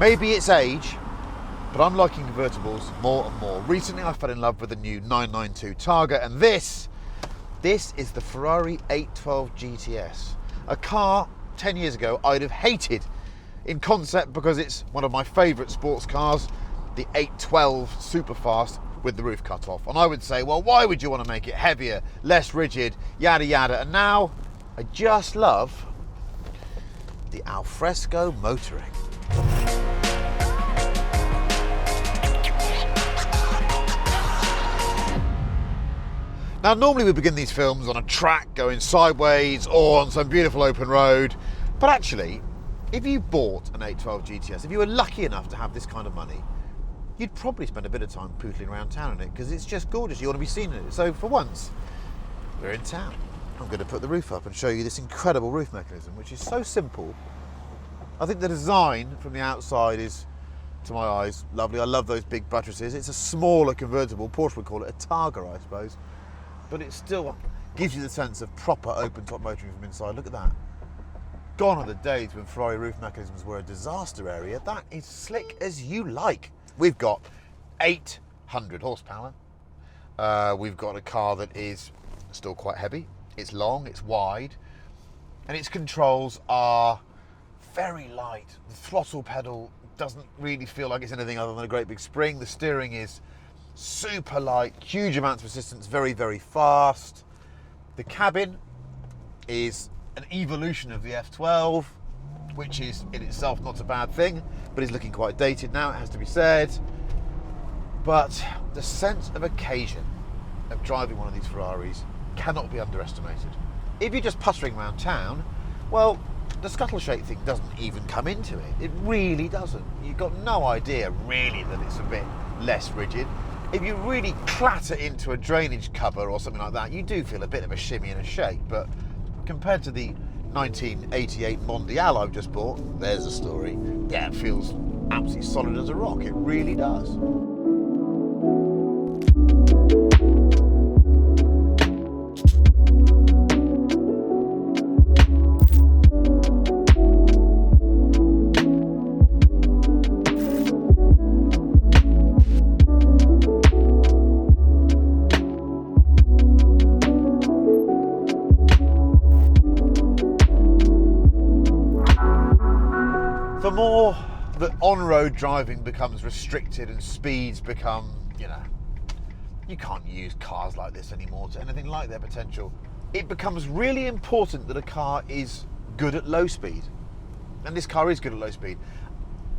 Maybe it's age, but I'm liking convertibles more and more. Recently I fell in love with the new 992 Targa, and this is the Ferrari 812 GTS. A car 10 years ago I'd have hated in concept because it's one of my favourite sports cars, the 812 Superfast with the roof cut off. And I would say, well, why would you want to make it heavier, less rigid, yada yada. And now I just love the alfresco motoring. Now, normally we begin these films on a track going sideways or on some beautiful open road, but actually, if you bought an 812 GTS, if you were lucky enough to have this kind of money, you'd probably spend a bit of time pootling around town in it because it's just gorgeous. You want to be seen in it. So for once, we're in town. I'm going to put the roof up and show you this incredible roof mechanism, which is so simple. I think the design from the outside is, to my eyes, lovely. I love those big buttresses. It's a smaller convertible. Porsche would call it a Targa, I suppose. But it still gives you the sense of proper open-top motoring from inside. Look at that. Gone are the days when Ferrari roof mechanisms were a disaster area. That is slick as you like. We've got 800 horsepower. We've got a car that is still quite heavy. It's long, it's wide, and its controls are very light. The throttle pedal doesn't really feel like it's anything other than a great big spring. The steering is super light, huge amounts of assistance, very, very fast. The cabin is an evolution of the F12, which is in itself not a bad thing, but is looking quite dated now, it has to be said. But the sense of occasion of driving one of these Ferraris cannot be underestimated. If you're just puttering around town, well, the scuttle shake thing doesn't even come into it. It really doesn't. You've got no idea really that it's a bit less rigid. If you really clatter into a drainage cover or something like that, you do feel a bit of a shimmy and a shake, but compared to the 1988 Mondial I've just bought, there's a story. Yeah, it feels absolutely solid as a rock. It really does. The more that on-road driving becomes restricted and speeds become, you can't use cars like this anymore to anything like their potential, it becomes really important that a car is good at low speed. And this car is good at low speed.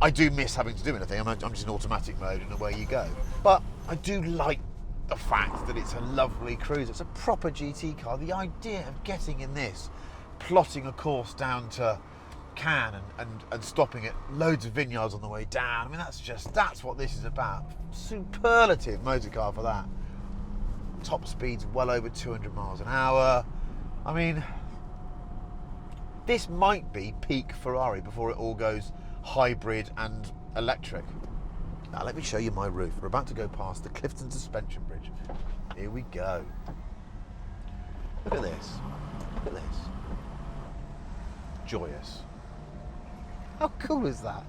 I do miss having to do anything. I'm just in automatic mode and away you go. But I do like the fact that it's a lovely cruiser. It's a proper GT car. The idea of getting in this, plotting a course down to Cannes and stopping at loads of vineyards on the way down. I mean, that's what this is about. Superlative motor car for that. Top speeds well over 200 miles an hour. I mean, this might be peak Ferrari before it all goes hybrid and electric. Now let me show you my roof. We're about to go past the Clifton Suspension Bridge. Here we go. Look at this. Look at this. Joyous. How cool is that?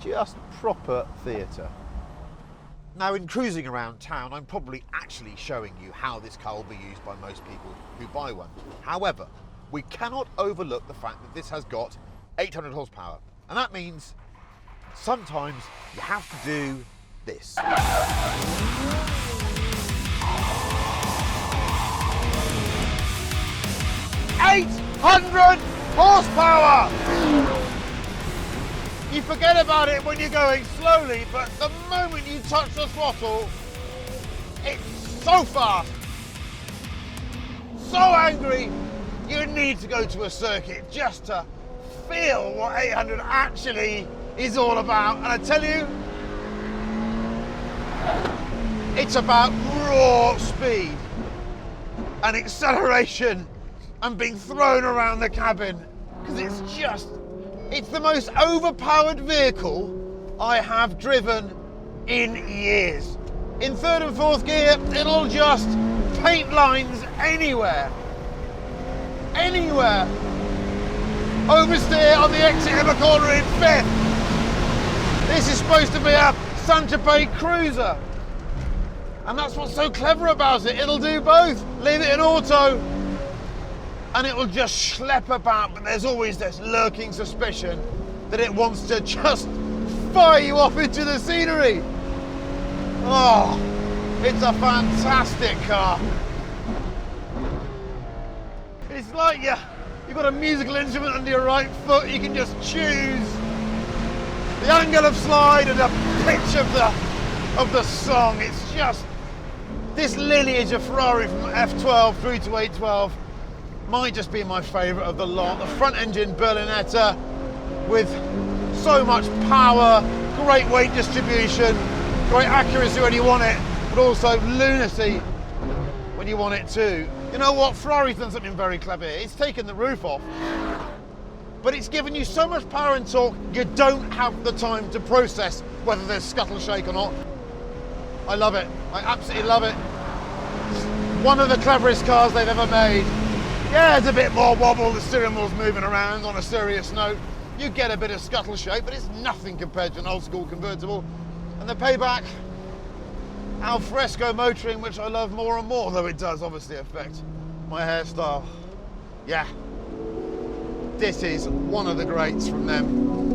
Just proper theatre. Now, in cruising around town, I'm probably actually showing you how this car will be used by most people who buy one. However, we cannot overlook the fact that this has got 800 horsepower. And that means sometimes you have to do this. 800 horsepower! You forget about it when you're going slowly, but the moment you touch the throttle, it's so fast, so angry, you need to go to a circuit just to feel what 800 actually is all about. And I tell you, it's about raw speed and acceleration and being thrown around the cabin, because it's the most overpowered vehicle I have driven in years. In third and fourth gear, it'll just paint lines anywhere. Anywhere. Oversteer on the exit of a corner in fifth. This is supposed to be a Saint-Tropez cruiser. And that's what's so clever about it. It'll do both. Leave it in auto and it will just schlep about, but there's always this lurking suspicion that it wants to just fire you off into the scenery. Oh, it's a fantastic car. It's like you've got a musical instrument under your right foot. You can just choose the angle of slide and the pitch of the song. It's just, this lineage of Ferrari from F12 through to 812 might just be my favourite of the lot. The front engine Berlinetta with so much power, great weight distribution, great accuracy when you want it, but also lunacy when you want it too. You know what? Ferrari's done something very clever here. It's taken the roof off, but it's given you so much power and torque, you don't have the time to process whether there's scuttle shake or not. I love it. I absolutely love it. One of the cleverest cars they've ever made. Yeah, it's a bit more wobble, the steering wheel's moving around. On a serious note, you get a bit of scuttle shake, but it's nothing compared to an old school convertible. And the payback, al fresco motoring, which I love more and more, though it does obviously affect my hairstyle. Yeah, this is one of the greats from them.